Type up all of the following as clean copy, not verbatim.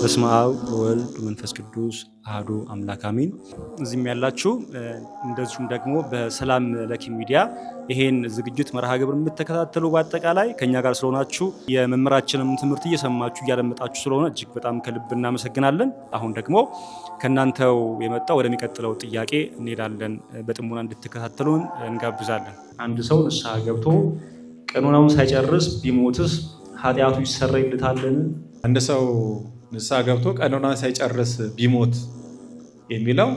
በስመ አብ ወወልድ ወመንፈስ ቅዱስ አሐዱ አምላክ አሜን። እዚህም ያላችሁ እንደዚሁም ደግሞ በሰላም ለኪ ሚዲያ ይሄን ዝግጅት መርሃ ግብር የምትከታተሉ በአጠቃላይ ከኛ ጋር ስለሆናችሁ የመምህራችንም ትምህርት እየሰማችሁ እያደመጣችሁ ስለሆነ እጅግ በጣም ከልብ እናመሰግናለን። አሁን ደግሞ ከእናንተው የመጣው ወደሚቀጥለው ጥያቄ እንሄዳለን። በጥሞና እንድትከታተሉን እንጋብዛለን። አንድ ሰው ንስሐ ገብቶ ቀኖናውን ሳይጨርስ ቢሞትስ ኃጢአቱ ይሰረይለታልን? አንድ ሰው ንስሐ ገብቶ ቀኖናውን ሳይጨርስ ቢሞት የሚለው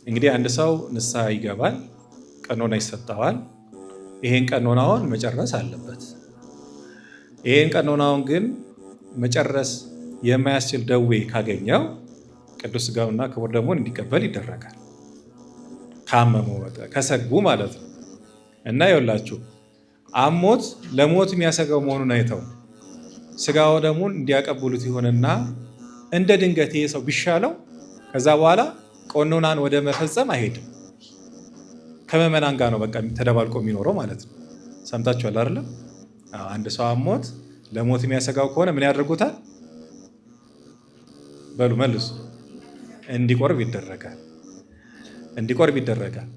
እንግዲህ አንድ ሰው ንስሐ ይገባል፣ ቀኖና ይሰጠዋል። ይሄን ቀኖናውን መጨረስ አለበት። ይሄን ቀኖናውን ግን መጨረስ የማያስችል ደዌ ካገኘው ቅዱስ ሥጋውና ክቡር ደሙን እንዲቀበል ይደረጋል። ካመመው ከሰጉ ማለት ነው። እና ይኸውላችሁ አሞት ለሞት የሚያሰጋው መሆኑን አይተው ሥጋው ደሙን እንዲያቀብሉት ይሆንና እንደ ድንገት ይሄ ሰው ቢሻለው ከዛ በኋላ ቀኖናን ወደ መፈጸም አይሄድም። ከምዕመናን ጋር ነው በቃ ተደባልቆ የሚኖረው ማለት ነው። ሰምታችኋል አይደለም? አንድ ሰው አሞት ለሞት የሚያሰጋው ከሆነ ምን ያደርጉታል? በሉ መልሱ። እንዲቆርብ ይደረጋል።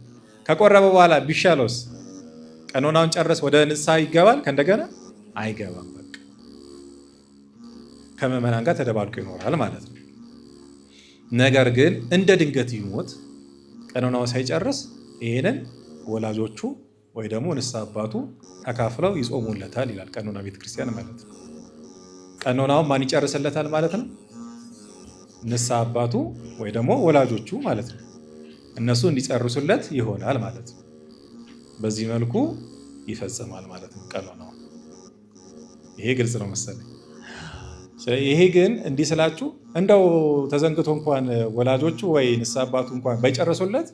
ከቆረበ በኋላ ቢሻለውስ ቀኖናውን ጨረስ ወደ ንስሐ ይገባል? ከእንደገና አይገባም። በቃ ከምዕመናን ጋር ተደባልቆ ይኖራል ማለት ነው። ነገር ግን እንደ ድንገት ይሞት ቀኖናውን ሳይጨርስ ይሄንን ወላጆቹ ወይ ደግሞ ንስሐ አባቱ ተካፍለው ይጾሙለታል ይላል ቀኖና ቤተክርስቲያን ማለት ነው። ቀኖናውን ማን ይጨርስለታል ማለት ነው? ንስሐ አባቱ ወይ ደግሞ ወላጆቹ ማለት ነው። እነሱ እንዲጨርሱለት ይሆናል ማለት ነው። በዚህ መልኩ ይፈጽማል ማለት ነው ቀኖናው። ይሄ ግልጽ ነው መሰለኝ። ይሄ ግን እንዲህ ስላችሁ እንደው ተዘንግቶ እንኳን ወላጆቹ ወይ ንስሐ አባቱ እንኳን ባይጨርሱለት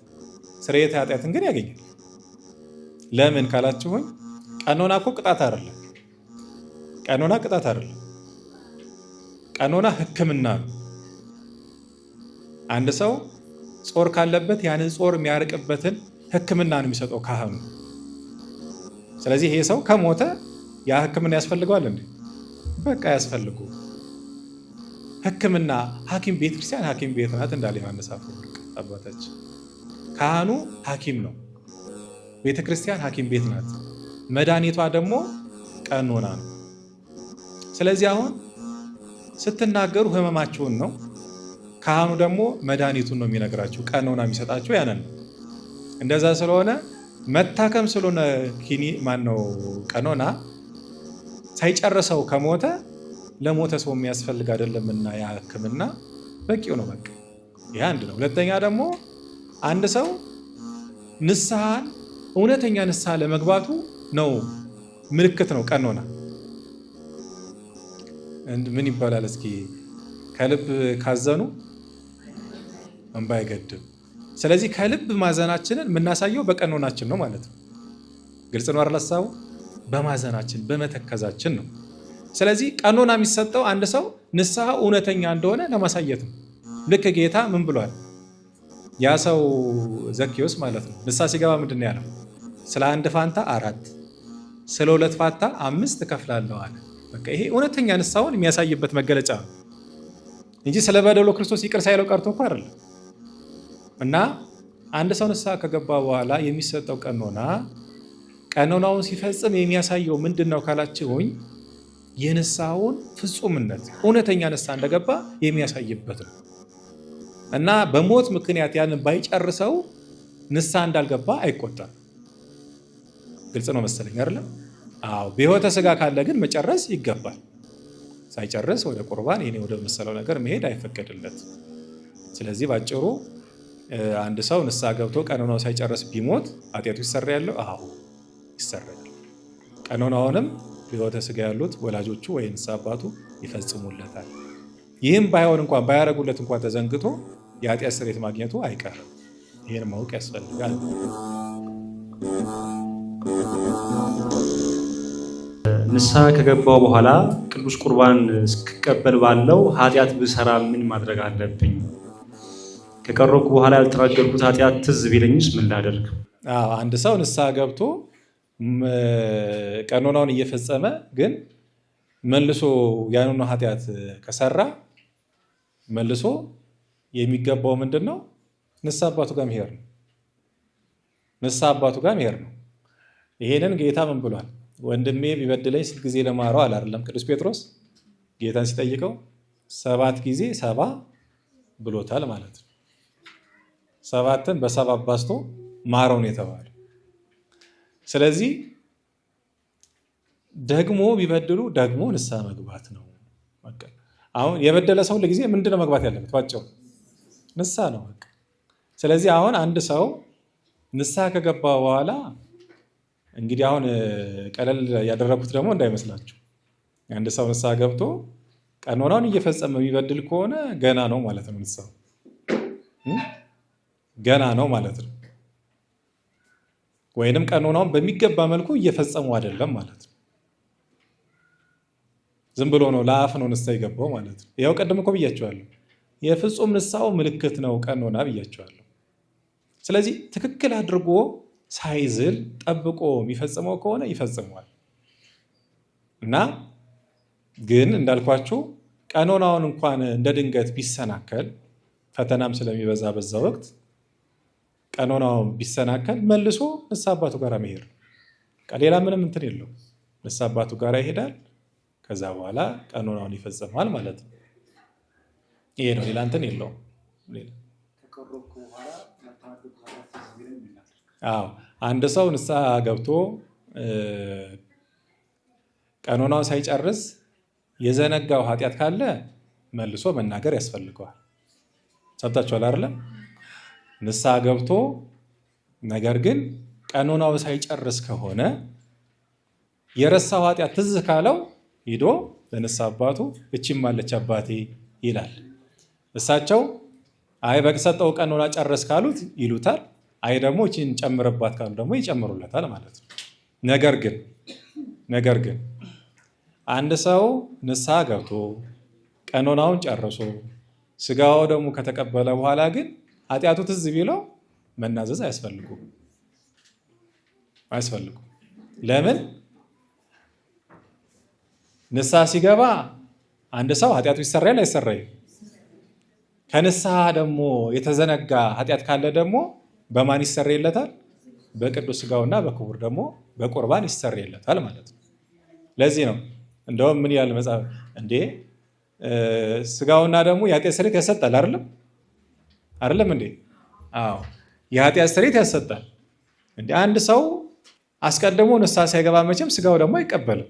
ስርየተ ኃጢአትን ግን ያገኛል። ለምን ካላችሁኝ ቀኖና እኮ ቅጣት አይደለም። ቀኖና ሕክምና ነው። አንድ ሰው ጾር ካለበት ያንን ጾር የሚያርቅበትን ሕክምና ነው የሚሰጠው ካህኑ። ስለዚህ ይሄ ሰው ከሞተ ያ ሕክምና ያስፈልገዋል እንዴ? በቃ ያስፈልጉ። ሕክምና ቤተክርስቲያን ሐኪም ቤት ናት እንዳለ ዮሐንስ አፈወርቅ አባታችን። ካህኑ ሐኪም ነው፣ ቤተክርስቲያን ሐኪም ቤት ናት። መድኃኒቷ ደግሞ ቀኖና ነው። ስለዚህ አሁን ስትናገሩ ህመማችሁን ነው፣ ካህኑ ደግሞ መድኃኒቱን ነው የሚነግራችሁ። ቀኖና የሚሰጣችሁ ያንን ነው። እንደዛ ስለሆነ መታከም ስለሆነ ቀኖና ሳይጨርሰው ከሞተ ለሞተ ሰው የሚያስፈልግ አይደለምና ያ ሕክምና በቂው ነው። በቃ ይህ አንድ ነው። ሁለተኛ ደግሞ አንድ ሰው ንስሐን እውነተኛ ንስሐ ለመግባቱ ነው ምልክት ነው ቀኖና። ምን ይባላል እስኪ? ከልብ ካዘኑ እንባ አይገድም። ስለዚህ ከልብ ማዘናችንን የምናሳየው በቀኖናችን ነው ማለት ነው። ግልጽ ነው አይደል? ሀሳቡ በማዘናችን በመተከዛችን ነው። ስለዚህ ቀኖና የሚሰጠው አንድ ሰው ንስሐ እውነተኛ እንደሆነ ለማሳየት ነው። ልክ ጌታ ምን ብሏል? ያ ሰው ዘኬዎስ ማለት ነው ንስሐ ሲገባ ምንድን ነው ያለው? ስለ 1 ፋንታ 4 ስለ 2 ፋንታ 5 እከፍላለሁ አለ። በቃ ይሄ እውነተኛ ንስሐውን የሚያሳይበት መገለጫ ነው እንጂ ስለ በደሎ ክርስቶስ ይቅር ሳይለው ቀርቶ እኮ አይደለም። እና አንድ ሰው ንስሐ ከገባ በኋላ የሚሰጠው ቀኖናውን ሲፈጽም የሚያሳየው ምንድን ነው ካላችሁኝ፣ የንስሐውን ፍጹምነት እውነተኛ ንስሐ እንደገባ የሚያሳይበት ነው። እና በሞት ምክንያት ያንን ባይጨርሰው ንስሐ እንዳልገባ አይቆጠርም። ግልጽ ነው መሰለኝ አይደለም? አዎ። በሕይወተ ሥጋ ካለ ግን መጨረስ ይገባል። ሳይጨርስ ወደ ቁርባን ይሄ ወደ መሰለው ነገር መሄድ አይፈቀድለት። ስለዚህ ባጭሩ አንድ ሰው ንስሐ ገብቶ ቀኖናው ሳይጨርስ ቢሞት ኃጢአቱ ይሰረያል? አዎ ይሰረያል። ቀኖናውንም በሕይወተ ሥጋ ያሉት ወላጆቹ ወይ ንስሐ አባቱ ይፈጽሙለታል። ይህም ባይሆን እንኳን ባያረጉለት እንኳን ተዘንግቶ የኃጢአት ስርየት ማግኘቱ አይቀርም። ይህን ማወቅ ያስፈልጋል። ንስሐ ከገባው በኋላ ቅዱስ ቁርባን እስክቀበል ባለው ኃጢአት ብሰራ ምን ማድረግ አለብኝ? ከቀረብኩ በኋላ ያልተናገርኩት ኃጢአት ትዝ ቢለኝስ ምን ላደርግ? አንድ ሰው ንስሐ ገብቶ ቀኖናውን እየፈጸመ ግን መልሶ ያንኑ ኃጢአት ከሰራ መልሶ የሚገባው ምንድን ነው? ንስሐ አባቱ ጋር መሄድ ነው። ንስሐ አባቱ ጋር መሄድ ነው። ይሄንን ጌታ ምን ብሏል? ወንድሜ ቢበድለኝ 7 ጊዜ ለማረው አለ አይደለም ቅዱስ ጴጥሮስ ጌታን ሲጠይቀው 7 ጊዜ 70 ብሎታል ማለት ነው። 7ን በ7 አባዝቶ ማረው ነው የተባለው። ስለዚህ ደግሞ ቢበድሉ ደግሞ ንስሐ መግባት ነው። አሁን የበደለ ሰው ለጊዜ ምንድነው መግባት ያለበት? ባጭሩ ንስሐ ነው በቃ። ስለዚህ አሁን አንድ ሰው ንስሐ ከገባ በኋላ እንግዲህ አሁን ቀለል ያደረኩት ደግሞ እንዳይመስላችሁ፣ አንድ ሰው ንስሐ ገብቶ ቀኖናውን እየፈጸመ የሚበድል ከሆነ ገና ነው ማለት ነው። ንስሐው ገና ነው ማለት ነው። ወይንም ቀኖናውን በሚገባ መልኩ እየፈጸሙ አይደለም ማለት ነው። ዝም ብሎ ነው ለአፍ ነው ንስሐ የገባው ማለት ነው። ያው ቀደም እኮ ብያቸዋለሁ፣ የፍጹም ንስሐው ምልክት ነው ቀኖና ብያቸዋለሁ። ስለዚህ ትክክል አድርጎ ሳይዝል ጠብቆ የሚፈጽመው ከሆነ ይፈጽመዋል። እና ግን እንዳልኳችሁ ቀኖናውን እንኳን እንደ ድንገት ቢሰናከል፣ ፈተናም ስለሚበዛ በዛ ወቅት ቀኖናውን ቢሰናከል መልሶ ንስሐ አባቱ ጋር መሄድ ነው። ሌላ ምንም እንትን የለው። ንስሐ አባቱ ጋር ይሄዳል። ከዛ በኋላ ቀኖናውን ይፈጽማል ማለት ነው። ይሄ ነው፣ ሌላ እንትን የለውም። አንድ ሰው ንስሐ ገብቶ ቀኖናውን ሳይጨርስ የዘነጋው ኃጢአት ካለ መልሶ መናገር ያስፈልገዋል። ሰምታችኋል አይደለም? ንስሐ ገብቶ ነገር ግን ቀኖናው ሳይጨርስ ከሆነ የረሳው ኃጢአት ትዝ ካለው ሂዶ ለንስሐ አባቱ እቺም አለች አባቴ ይላል። እሳቸው አይ በሰጠው ቀኖና ጨረስ ካሉት ይሉታል። አይ ደግሞ እቺን ጨምርባት ካሉ ደግሞ ይጨምሩለታል ማለት ነው። ነገር ግን አንድ ሰው ንስሐ ገብቶ ቀኖናውን ጨርሶ ስጋው ደግሞ ከተቀበለ በኋላ ግን ኃጢአቱ ትዝ ቢለው መናዘዝ አያስፈልጉም። ለምን? ንስሐ ሲገባ አንድ ሰው ኃጢአቱ ይሰራል አይሰራይም? ከንስሐ ደግሞ የተዘነጋ ኃጢአት ካለ ደግሞ በማን ይሰረይለታል? በቅዱስ ስጋውና በክቡር ደግሞ በቁርባን ይሰረይለታል ማለት ነው። ለዚህ ነው እንደውም ምን ያህል መጽሐፍ እንዴ ስጋውና ደግሞ የኃጢአት ስርየት ያሰጣል አይደለም እንዴ? አዎ የኃጢአት ስርየት ያሰጣል። እንዴ አንድ ሰው አስቀድሞ ንስሐ ሳይገባ መቼም ስጋው ደግሞ አይቀበልም።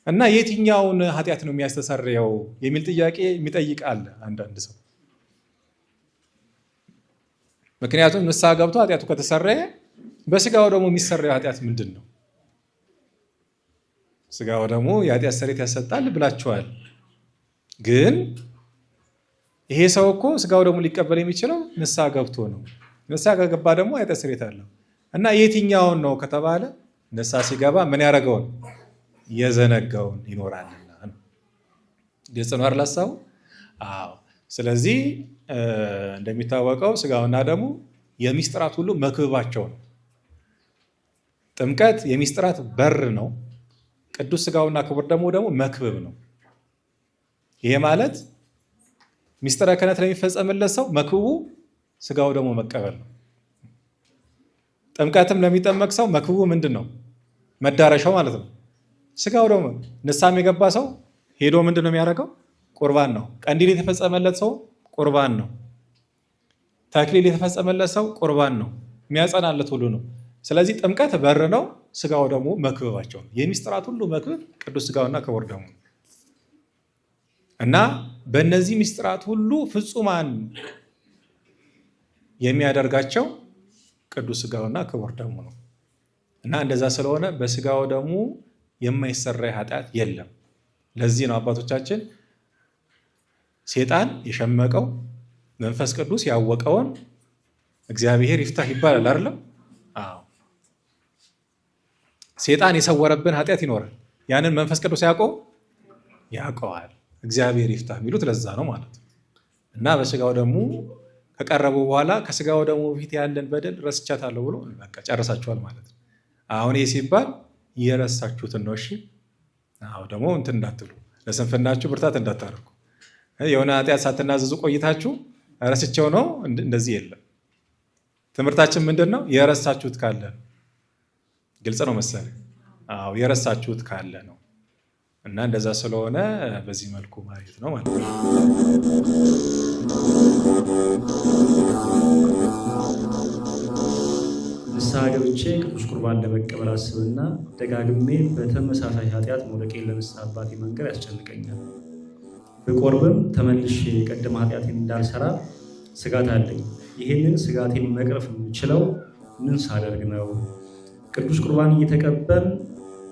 እና የትኛውን ኃጢአት ነው የሚያስተሰርየው የሚል ጥያቄ የሚጠይቅ አለ አንዳንድ ሰው። ምክንያቱም ንስሐ ገብቶ ኃጢአቱ ከተሰረየ በስጋው ደግሞ የሚሰረየው ኃጢአት ምንድን ነው? ስጋው ደግሞ የኃጢአት ስርየት ያሰጣል ብላችኋል። ግን ይሄ ሰው እኮ ስጋው ደግሞ ሊቀበል የሚችለው ንስሐ ገብቶ ነው። ንስሐ ከገባ ደግሞ ኃጢአት ስርየት አለው። እና የትኛውን ነው ከተባለ ንስሐ ሲገባ ምን ያደረገውን የዘነጋውን ይኖራልና ነው። ግልጽ ነው አይደል ሀሳቡ? አዎ። ስለዚህ እንደሚታወቀው ስጋውና ደግሞ የሚስጥራት ሁሉ መክብባቸው ነው። ጥምቀት የሚስጥራት በር ነው። ቅዱስ ስጋውና ክቡር ደግሞ መክብብ ነው። ይሄ ማለት ሚስጥረ ክህነት ለሚፈጸምለት ሰው መክብቡ ስጋው ደግሞ መቀበል ነው። ጥምቀትም ለሚጠመቅ ሰው መክብቡ ምንድን ነው? መዳረሻው ማለት ነው። ስጋው ደግሞ ንስሐም የገባ ሰው ሄዶ ምንድን ነው የሚያደርገው? ቁርባን ነው። ቀንዲል የተፈጸመለት ሰው ቁርባን ነው። ተክሊል የተፈጸመለት ሰው ቁርባን ነው። የሚያጸናለት ሁሉ ነው። ስለዚህ ጥምቀት በር ነው፣ ስጋው ደግሞ መክብባቸው ነው። የሚስጥራት ሁሉ መክብብ ቅዱስ ስጋውና ክቡር ደሙ ነው እና በእነዚህ ሚስጥራት ሁሉ ፍጹማን የሚያደርጋቸው ቅዱስ ስጋውና ክቡር ደሙ ነው እና እንደዛ ስለሆነ በስጋው ደግሞ የማይሰረይ ኃጢአት የለም። ለዚህ ነው አባቶቻችን ሴጣን የሸመቀው መንፈስ ቅዱስ ያወቀውን እግዚአብሔር ይፍታህ ይባላል አይደለም? አዎ። ሴጣን የሰወረብን ኃጢአት ይኖራል። ያንን መንፈስ ቅዱስ ያውቀዋል። እግዚአብሔር ይፍታህ የሚሉት ለዛ ነው ማለት ነው። እና በስጋው ደግሞ ከቀረቡ በኋላ ከስጋው ደግሞ በፊት ያለን በደል ረስቻታለሁ ብሎ በቃ ጨርሳችኋል ማለት ነው። አሁን ይህ ሲባል የረሳችሁትን ነው። እሺ፣ አዎ። ደግሞ እንትን እንዳትሉ፣ ለስንፍናችሁ ብርታት እንዳታደርጉ። የሆነ ኃጢአት ሳትናዘዙ ቆይታችሁ ረስቸው ነው እንደዚህ የለም። ትምህርታችን ምንድን ነው? የረሳችሁት ካለ ግልጽ ነው መሰለኝ። አዎ የረሳችሁት ካለ ነው። እና እንደዛ ስለሆነ በዚህ መልኩ ማየት ነው ማለት ነው። ንስሐ ገብቼ ቅዱስ ቁርባን ለመቀበል አስብና ደጋግሜ በተመሳሳይ ኃጢአት መውደቄን ለንስሐ አባቴ መንገር ያስጨንቀኛል። ብቆርብም ተመልሼ የቀደመ ኃጢአቴን እንዳልሰራ ስጋት አለኝ። ይህንን ስጋቴን መቅረፍ የምችለው ምን ሳደርግ ነው? ቅዱስ ቁርባን እየተቀበል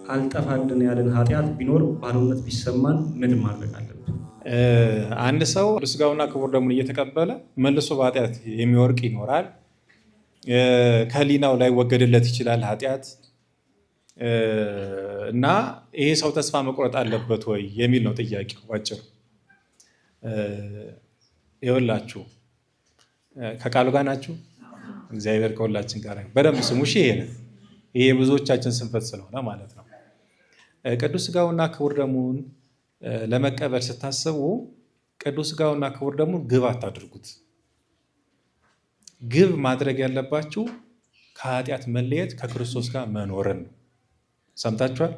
አልጠፋልን ያለን ኃጢአት ቢኖር ባዶነት ቢሰማን ምን ማድረግ አለብን? አንድ ሰው ስጋውና ክቡር ደሙን እየተቀበለ መልሶ በኃጢአት የሚወርቅ ይኖራል። ከህሊናው ላይ ወገድለት ይችላል ኃጢአት እና ይሄ ሰው ተስፋ መቁረጥ አለበት ወይ የሚል ነው ጥያቄው ባጭሩ። ይኸውላችሁ ከቃሉ ጋር ናችሁ። እግዚአብሔር ከሁላችን ጋር በደንብ ስሙ። ይሄ ብዙዎቻችን ስንፈት ስለሆነ ማለት ነው። ቅዱስ ስጋውና ክቡር ደሙን ለመቀበል ስታስቡ ቅዱስ ስጋውና ክቡር ደሙን ግብ አታድርጉት። ግብ ማድረግ ያለባችሁ ከኃጢአት መለየት ከክርስቶስ ጋር መኖርን ነው። ሰምታችኋል?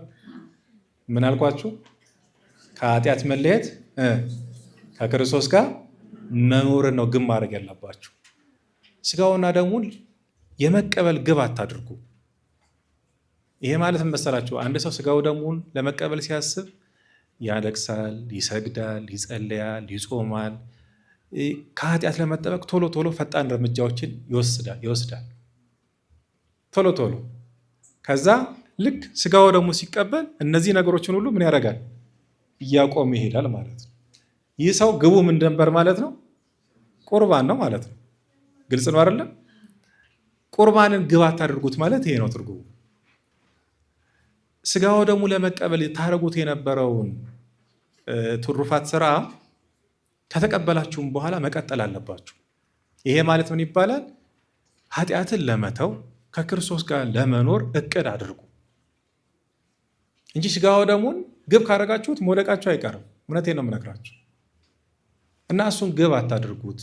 ምን አልኳችሁ? ከኃጢአት መለየት ከክርስቶስ ጋር መኖርን ነው ግብ ማድረግ ያለባችሁ። ስጋውና ደሙን የመቀበል ግብ አታድርጉ። ይሄ ማለት መሰላችሁ? አንድ ሰው ስጋው ደሙን ለመቀበል ሲያስብ ያለቅሳል፣ ይሰግዳል፣ ይጸልያል፣ ይጾማል። ከኃጢአት ለመጠበቅ ቶሎ ቶሎ ፈጣን እርምጃዎችን ይወስዳል ቶሎ። ከዛ ልክ ስጋው ደሙ ሲቀበል እነዚህ ነገሮችን ሁሉ ምን ያደርጋል? እያቆመ ይሄዳል ማለት ነው። ይህ ሰው ግቡ ምን ነበር ማለት ነው? ቁርባን ነው ማለት ነው። ግልጽ ነው አይደለም? ቁርባንን ግብ አታድርጉት ማለት ይሄ ነው ትርጉሙ። ስጋው ደሙ ለመቀበል ታረጉት የነበረውን ትሩፋት ስራ ከተቀበላችሁም በኋላ መቀጠል አለባችሁ። ይሄ ማለት ምን ይባላል? ኃጢአትን ለመተው ከክርስቶስ ጋር ለመኖር እቅድ አድርጉ እንጂ ስጋው ደሙን ግብ ካረጋችሁት መውደቃችሁ አይቀርም። እውነቴን ነው የምነግራችሁ። እና እሱን ግብ አታድርጉት።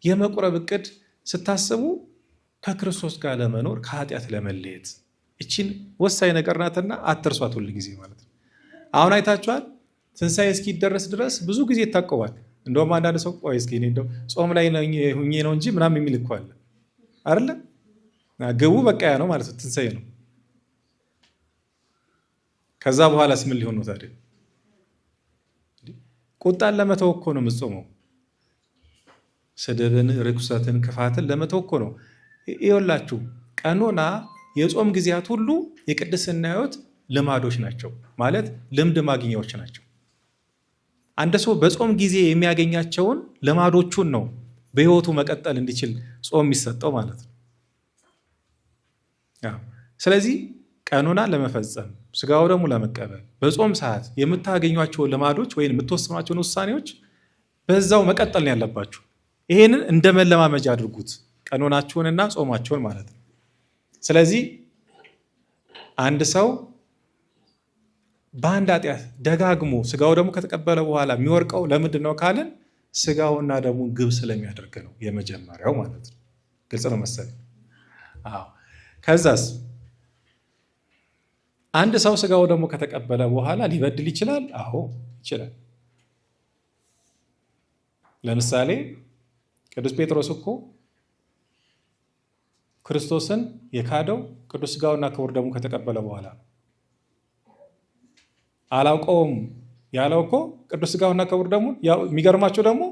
የመቁረብ እቅድ ስታስቡ ከክርስቶስ ጋር ለመኖር ከኃጢአት ለመለየት እቺን ወሳኝ ነገር ናትና አትርሷት ሁል ጊዜ ማለት ነው። አሁን አይታችኋል። ትንሣኤ እስኪደረስ ድረስ ብዙ ጊዜ ይታቆባል። እንደውም አንዳንድ ሰው ቆይ እስኪ እኔ እንደው ጾም ላይ ሁኜ ነው እንጂ ምናምን የሚል እኮ አለ አይደለ? ግቡ በቃ ያ ነው ማለት ነው፣ ትንሣኤ ነው። ከዛ በኋላስ ምን ሊሆን ነው ታዲያ? ቁጣን ለመተው እኮ ነው የምትጾመው። ስድብን፣ ርኩሰትን፣ ክፋትን ለመተው እኮ ነው። ይኸውላችሁ ቀኖና የጾም ጊዜያት ሁሉ የቅድስና ሕይወት ልማዶች ናቸው፣ ማለት ልምድ ማግኛዎች ናቸው። አንድ ሰው በጾም ጊዜ የሚያገኛቸውን ልማዶቹን ነው በሕይወቱ መቀጠል እንዲችል ጾም የሚሰጠው ማለት ነው። ስለዚህ ቀኖና ለመፈጸም ስጋው ደሙ ለመቀበል በጾም ሰዓት የምታገኟቸውን ልማዶች ወይም የምትወስኗቸውን ውሳኔዎች በዛው መቀጠል ነው ያለባችሁ። ይሄንን እንደ መለማመጃ አድርጉት፣ ቀኖናችሁንና ጾማችሁን ማለት ነው። ስለዚህ አንድ ሰው በአንድ ኃጢአት ደጋግሞ ስጋው ደሙ ከተቀበለ በኋላ የሚወርቀው ለምንድን ነው ካልን ስጋውና ደሙን ግብ ስለሚያደርግ ነው፣ የመጀመሪያው ማለት ነው። ግልጽ ነው መሰለኝ። አዎ። ከዛስ አንድ ሰው ስጋው ደሙ ከተቀበለ በኋላ ሊበድል ይችላል? አዎ ይችላል። ለምሳሌ ቅዱስ ጴጥሮስ እኮ ክርስቶስን የካደው ቅዱስ ስጋውና ክቡር ደሙ ከተቀበለ በኋላ ነው። አላውቀውም ያለው እኮ ቅዱስ ስጋውና ክቡር ደሙ የሚገርማቸው ደግሞ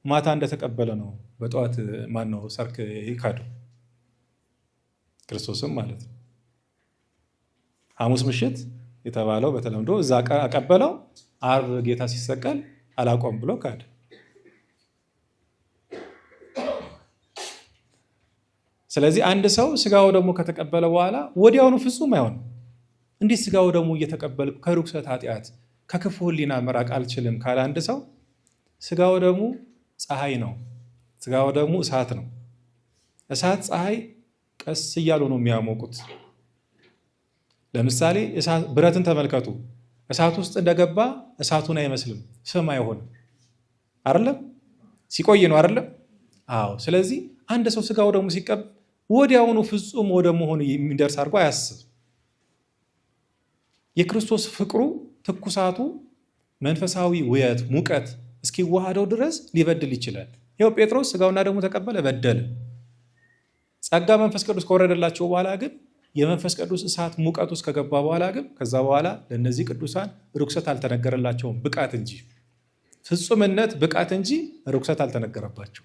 ማታ እንደተቀበለ ነው። በጠዋት ማን ነው ሰርክ ይካደው? ክርስቶስም ማለት ነው። ሐሙስ ምሽት የተባለው በተለምዶ እዛ አቀበለው። ዓርብ ጌታ ሲሰቀል አላውቀውም ብሎ ካደ። ስለዚህ አንድ ሰው ስጋው ደሙ ከተቀበለ በኋላ ወዲያውኑ ፍጹም አይሆንም። እንዴት ስጋው ደሙ እየተቀበልኩ ከርኩሰት ኃጢአት ከክፉ ሕሊና መራቅ አልችልም ካለ አንድ ሰው ስጋው ደሙ ፀሐይ ነው፣ ስጋው ደሙ እሳት ነው። እሳት ፀሐይ ቀስ እያሉ ነው የሚያሞቁት። ለምሳሌ ብረትን ተመልከቱ። እሳት ውስጥ እንደገባ እሳቱን አይመስልም፣ ፍም አይሆንም። አይደለም? ሲቆይ ነው አይደለም? አዎ። ስለዚህ አንድ ሰው ስጋው ደግሞ ሲቀበል ወዲያውኑ ፍጹም ወደ መሆን የሚደርስ አድርጎ አያስብ። የክርስቶስ ፍቅሩ ትኩሳቱ መንፈሳዊ ውየት ሙቀት እስኪዋሃደው ድረስ ሊበድል ይችላል። ይኸው ጴጥሮስ ስጋውና ደግሞ ተቀበለ፣ በደለ። ጸጋ መንፈስ ቅዱስ ከወረደላቸው በኋላ ግን የመንፈስ ቅዱስ እሳት ሙቀት ውስጥ ከገባ በኋላ ግን ከዛ በኋላ ለእነዚህ ቅዱሳን ርኩሰት አልተነገረላቸውም፣ ብቃት እንጂ ፍጹምነት ብቃት እንጂ ርኩሰት አልተነገረባቸው።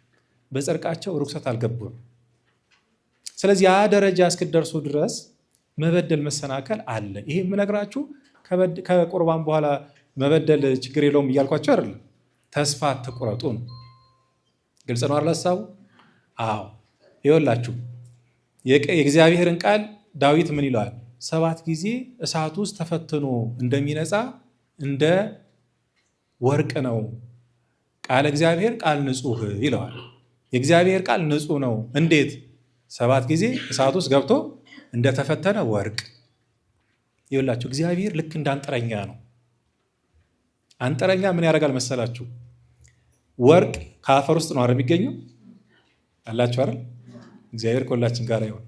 በጽድቃቸው ርኩሰት አልገቡም። ስለዚህ ያ ደረጃ እስክደርሱ ድረስ መበደል መሰናከል አለ። ይሄ የምነግራችሁ ከቁርባን በኋላ መበደል ችግር የለውም እያልኳቸው አይደለም። ተስፋ አትቁረጡ ነው። ግልጽ ነው አይደል ሀሳቡ? አዎ። ይኸውላችሁ የእግዚአብሔርን ቃል ዳዊት ምን ይለዋል? 7 ጊዜ እሳት ውስጥ ተፈትኖ እንደሚነጻ እንደ ወርቅ ነው ቃል እግዚአብሔር ቃል ንጹህ ይለዋል። የእግዚአብሔር ቃል ንጹህ ነው። እንዴት? 7 ጊዜ እሳት ውስጥ ገብቶ እንደተፈተነ ወርቅ። ይኸውላችሁ እግዚአብሔር ልክ እንደ አንጥረኛ ነው። አንጥረኛ ምን ያደርጋል መሰላችሁ? ወርቅ ከአፈር ውስጥ ነው የሚገኘው አላችሁ አይደል? እግዚአብሔር ከሁላችን ጋር ይሁን።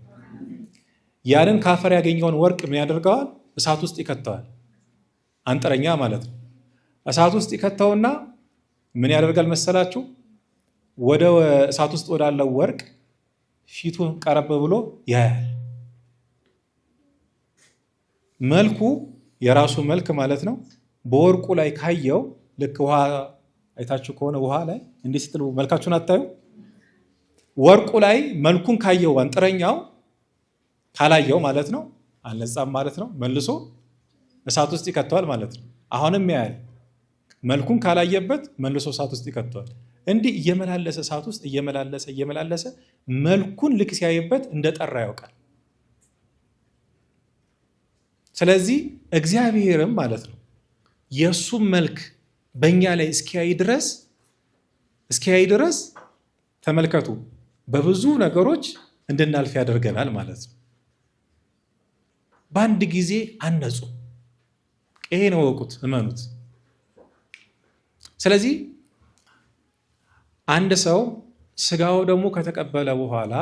ያንን ከአፈር ያገኘውን ወርቅ ምን ያደርገዋል? እሳት ውስጥ ይከተዋል። አንጥረኛ ማለት ነው። እሳት ውስጥ ይከተውና ምን ያደርጋል መሰላችሁ? ወደ እሳት ውስጥ ወዳለው ወርቅ ፊቱን ቀረብ ብሎ ያያል። መልኩ የራሱ መልክ ማለት ነው። በወርቁ ላይ ካየው ልክ ውሃ አይታችሁ ከሆነ ውሃ ላይ እንዲህ ስትሉ መልካችሁን አታዩ? ወርቁ ላይ መልኩን ካየው አንጥረኛው ካላየው ማለት ነው አልነጻም ማለት ነው። መልሶ እሳት ውስጥ ይከተዋል ማለት ነው። አሁንም ያያል። መልኩን ካላየበት መልሶ እሳት ውስጥ ይከተዋል። እንዲህ እየመላለሰ እሳት ውስጥ እየመላለሰ መልኩን ልክ ሲያይበት እንደጠራ ያውቃል። ስለዚህ እግዚአብሔርም ማለት ነው የእሱም መልክ በእኛ ላይ እስኪያይ ድረስ ተመልከቱ፣ በብዙ ነገሮች እንድናልፍ ያደርገናል ማለት ነው። በአንድ ጊዜ አነጹ። ይሄን ወቁት፣ እመኑት። ስለዚህ አንድ ሰው ስጋው ደግሞ ከተቀበለ በኋላ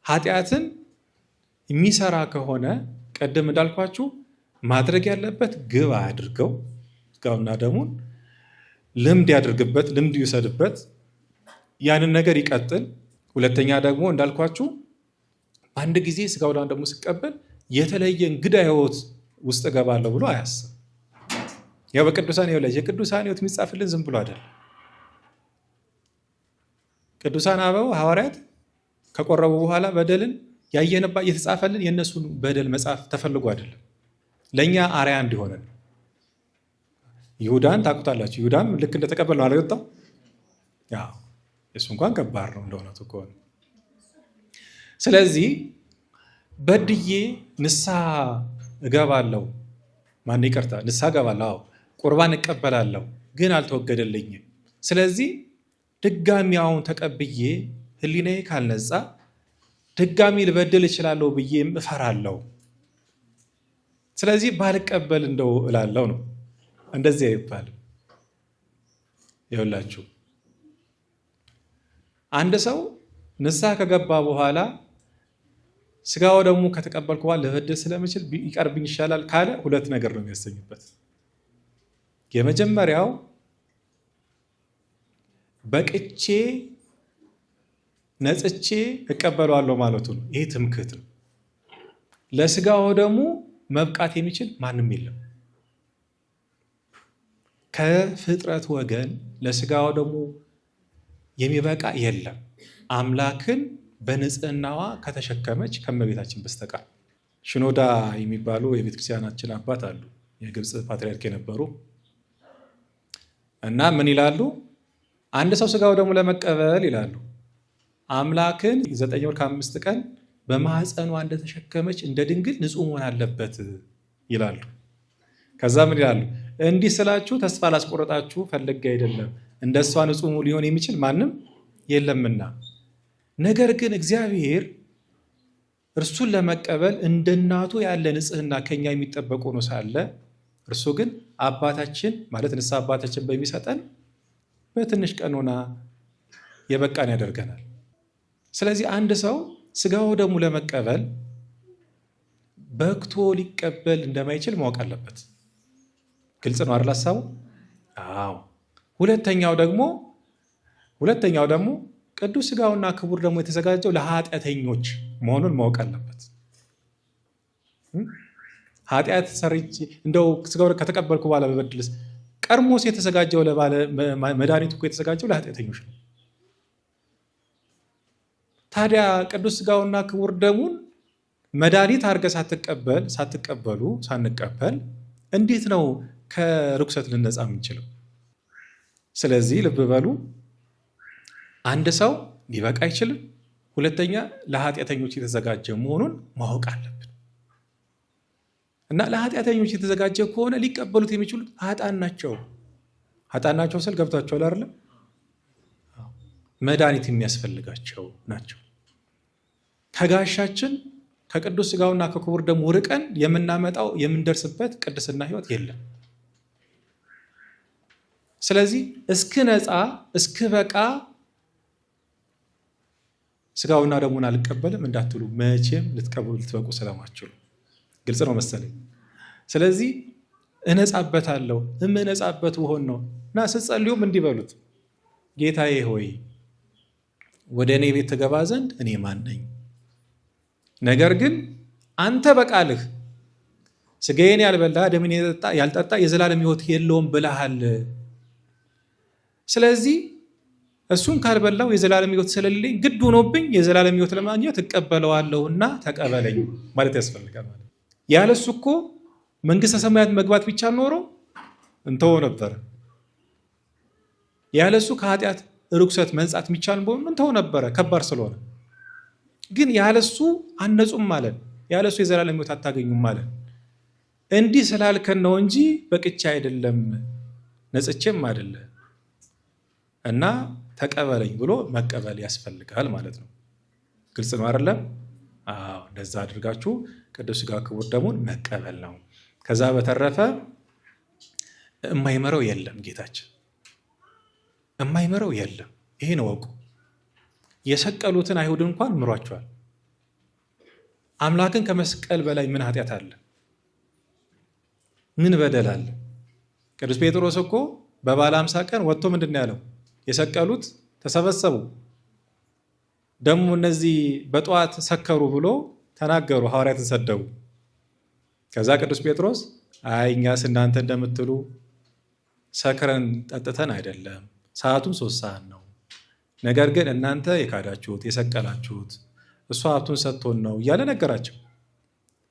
ኃጢአትን የሚሰራ ከሆነ ቀደም እንዳልኳችሁ ማድረግ ያለበት ግብ አያድርገው፣ ስጋውና ደሙን ልምድ ያድርግበት፣ ልምድ ይውሰድበት፣ ያንን ነገር ይቀጥል። ሁለተኛ ደግሞ እንዳልኳችሁ በአንድ ጊዜ ስጋውና ደሙ ሲቀበል የተለየ እንግዳ ሕይወት ውስጥ እገባለሁ ብሎ አያስብ። ያው በቅዱሳን የቅዱሳን ሕይወት የሚጻፍልን ዝም ብሎ አይደለም። ቅዱሳን አበው ሐዋርያት ከቆረቡ በኋላ በደልን ያየንባ እየተጻፈልን የእነሱን በደል መጽሐፍ ተፈልጎ አይደለም፣ ለእኛ አርያ እንዲሆነን። ይሁዳን ታውቁታላችሁ። ይሁዳም ልክ እንደተቀበል ነው አልወጣው። ያው እሱ እንኳን ከባድ ነው እንደሆነቱ ከሆነ። ስለዚህ በድዬ ንስሐ እገባለሁ፣ ማን ይቅርታ ንስሐ እገባለሁ፣ ቁርባን እቀበላለሁ፣ ግን አልተወገደልኝም። ስለዚህ ድጋሚ አሁን ተቀብዬ ሕሊናዬ ካልነጻ ድጋሚ ልበድል እችላለሁ ብዬ እፈራለሁ። ስለዚህ ባልቀበል እንደው እላለሁ ነው። እንደዚህ አይባልም። ይኸውላችሁ አንድ ሰው ንስሐ ከገባ በኋላ ስጋው ደግሞ ከተቀበልኩ በኋላ ልበድል ስለምችል ይቀርብኝ ይሻላል ካለ ሁለት ነገር ነው የሚያሰኝበት። የመጀመሪያው በቅቼ ነጽቼ እቀበለዋለሁ ማለቱ ነው። ይሄ ትምክህት ነው። ለስጋው ደግሞ መብቃት የሚችል ማንም የለም ከፍጥረት ወገን። ለስጋው ደግሞ የሚበቃ የለም አምላክን በንጽህናዋ ከተሸከመች ከመቤታችን በስተቀር። ሽኖዳ የሚባሉ የቤተክርስቲያናችን አባት አሉ፣ የግብፅ ፓትርያርክ የነበሩ እና ምን ይላሉ? አንድ ሰው ስጋው ደግሞ ለመቀበል ይላሉ አምላክን 9 ወር ከ5 ቀን በማህፀኗ እንደተሸከመች እንደ ድንግል ንጹህ መሆን አለበት ይላሉ። ከዛ ምን ይላሉ? እንዲህ ስላችሁ ተስፋ ላስቆረጣችሁ ፈልጌ አይደለም፣ እንደሷ ንጹህ ሊሆን የሚችል ማንም የለምና። ነገር ግን እግዚአብሔር እርሱን ለመቀበል እንደ እናቱ ያለ ንጽህና ከኛ የሚጠበቅ ሆኖ ሳለ እርሱ ግን አባታችን ማለት ንስሐ አባታችን በሚሰጠን በትንሽ ቀኖና የበቃን ያደርገናል። ስለዚህ አንድ ሰው ስጋው ደግሞ ለመቀበል በቅቶ ሊቀበል እንደማይችል ማወቅ አለበት። ግልጽ ነው አይደል ሐሳቡ? አዎ። ሁለተኛው ደግሞ ቅዱስ ስጋውና ክቡር ደግሞ የተዘጋጀው ለኃጢአተኞች መሆኑን ማወቅ አለበት። ኃጢአት ሰርቼ እንደው ስጋው ከተቀበልኩ በኋላ በበድልስ ቀድሞስ የተዘጋጀው መድኃኒቱ እኮ የተዘጋጀው ለኃጢአተኞች ነው። ታዲያ ቅዱስ ስጋውና ክቡር ደሙን መድኃኒት አድርገህ ሳንቀበል እንዴት ነው ከርኩሰት ልነጻ የምንችለው? ስለዚህ ልብ በሉ፣ አንድ ሰው ሊበቃ አይችልም። ሁለተኛ ለኃጢአተኞች የተዘጋጀ መሆኑን ማወቅ አለብን እና ለኃጢአተኞች የተዘጋጀ ከሆነ ሊቀበሉት የሚችሉት ኃጥአን ናቸው ስል ገብቷቸዋል አይደለም? መድኃኒት የሚያስፈልጋቸው ናቸው። ከጋሻችን ከቅዱስ ስጋውና ከክቡር ደሙ ርቀን የምንደርስበት ቅድስና ሕይወት የለም። ስለዚህ እስክነጻ እስክበቃ ስጋውና ደሙን አልቀበልም እንዳትሉ መቼም ልትበቁ ስለማትችሉ ግልጽ ነው መሰለኝ። ስለዚህ እነጻበታለሁ፣ የምነጻበት ብሆን ነው እና ስትጸልዩም እንዲህ በሉት፣ ጌታዬ ሆይ ወደ እኔ ቤት ትገባ ዘንድ እኔ ማን ነኝ? ነገር ግን አንተ በቃልህ ስጋዬን ያልበላ ደሜን ያልጠጣ የዘላለም ሕይወት የለውም ብለሃል። ስለዚህ እሱን ካልበላው የዘላለም ሕይወት ስለሌለኝ ግድ ሆኖብኝ የዘላለም ሕይወት ለማግኘት እቀበለዋለሁና ተቀበለኝ ማለት ያስፈልጋል። ያለሱ እኮ መንግስተ ሰማያት መግባት ብቻ ኖሮ እንተወው ነበር። ያለሱ ከኃጢአት ርኩሰት መንጻት የሚቻል በሆኑ እንተወው ነበረ፣ ከባድ ስለሆነ። ግን ያለሱ አነጹም ማለት ያለሱ የዘላለም ሕይወት አታገኙም ማለት እንዲህ ስላልከን ነው እንጂ በቅቻ አይደለም ነጽቼም አይደለ እና ተቀበለኝ ብሎ መቀበል ያስፈልጋል ማለት ነው። ግልጽ ነው አይደለም? አዎ፣ እንደዛ አድርጋችሁ ቅዱስ ሥጋ ክቡር ደሙን መቀበል ነው። ከዛ በተረፈ የማይመረው የለም። ጌታችን የማይመረው የለም። ይሄን ወቁ። የሰቀሉትን አይሁድ እንኳን ምሯቸዋል። አምላክን ከመስቀል በላይ ምን ኃጢአት አለ? ምን በደል አለ? ቅዱስ ጴጥሮስ እኮ በበዓለ ሃምሳ ቀን ወጥቶ ምንድን ነው ያለው? የሰቀሉት ተሰበሰቡ፣ ደግሞ እነዚህ በጠዋት ሰከሩ ብሎ ተናገሩ፣ ሐዋርያትን ሰደቡ። ከዛ ቅዱስ ጴጥሮስ አይ እኛስ እናንተ እንደምትሉ ሰክረን ጠጥተን አይደለም፣ ሰዓቱም 3 ሰዓት ነው። ነገር ግን እናንተ የካዳችሁት የሰቀላችሁት እሱ ሀብቱን ሰጥቶን ነው እያለ ነገራቸው።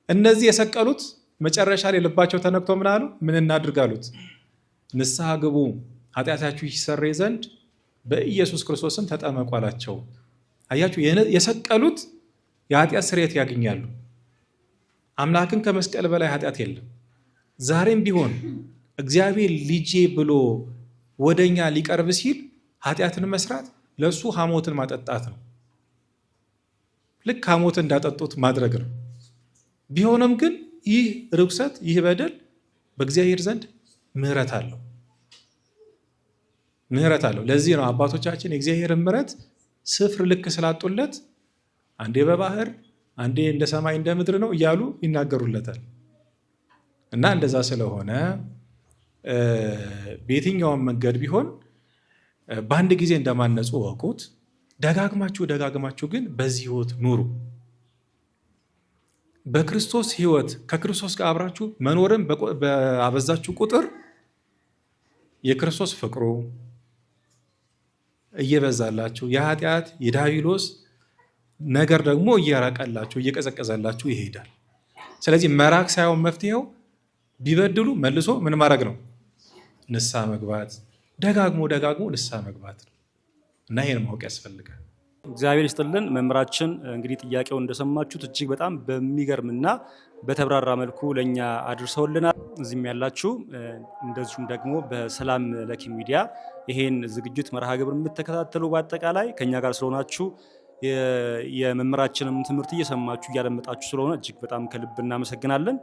እነዚህ የሰቀሉት መጨረሻ ላይ ልባቸው ተነክቶ ምን አሉ? ምን እናድርግ አሉት? ንስሐ ግቡ ኃጢአታችሁ ይሰረይ ዘንድ በኢየሱስ ክርስቶስም ተጠመቁ አላቸው። አያችሁ፣ የሰቀሉት የኃጢአት ስርየት ያገኛሉ። አምላክን ከመስቀል በላይ ኃጢአት የለም። ዛሬም ቢሆን እግዚአብሔር ልጄ ብሎ ወደኛ ሊቀርብ ሲል ኃጢአትን መስራት ለሱ ሐሞትን ማጠጣት ነው። ልክ ሐሞት እንዳጠጡት ማድረግ ነው። ቢሆንም ግን ይህ ርኩሰት ይህ በደል በእግዚአብሔር ዘንድ ምሕረት አለው። ለዚህ ነው አባቶቻችን የእግዚአብሔርን ምሕረት ስፍር ልክ ስላጡለት አንዴ በባህር አንዴ እንደ ሰማይ እንደ ምድር ነው እያሉ ይናገሩለታል። እና እንደዛ ስለሆነ በየትኛውም መንገድ ቢሆን በአንድ ጊዜ እንደማነጹ ወቁት። ደጋግማችሁ ግን በዚህ ሕይወት ኑሩ። በክርስቶስ ሕይወት ከክርስቶስ ጋር አብራችሁ መኖርን በአበዛችሁ ቁጥር የክርስቶስ ፍቅሩ እየበዛላችሁ የኃጢአት የዲያብሎስ ነገር ደግሞ እየራቀላችሁ እየቀዘቀዘላችሁ ይሄዳል። ስለዚህ መራቅ ሳይሆን መፍትሄው ቢበድሉ መልሶ ምን ማድረግ ነው? ንስሐ መግባት፣ ደጋግሞ ንስሐ መግባት ነው እና ይሄን ማወቅ ያስፈልጋል። እግዚአብሔር ይስጥልን። መምህራችን እንግዲህ ጥያቄውን እንደሰማችሁት እጅግ በጣም በሚገርምና በተብራራ መልኩ ለእኛ አድርሰውልናል። እዚህም ያላችሁ እንደዚሁም ደግሞ በሰላም ለኪ ሚዲያ ይሄን ዝግጅት መርሃ ግብር የምትከታተሉ በአጠቃላይ ከኛ ጋር ስለሆናችሁ የመምህራችንም ትምህርት እየሰማችሁ እያደመጣችሁ ስለሆነ እጅግ በጣም ከልብ እናመሰግናለን።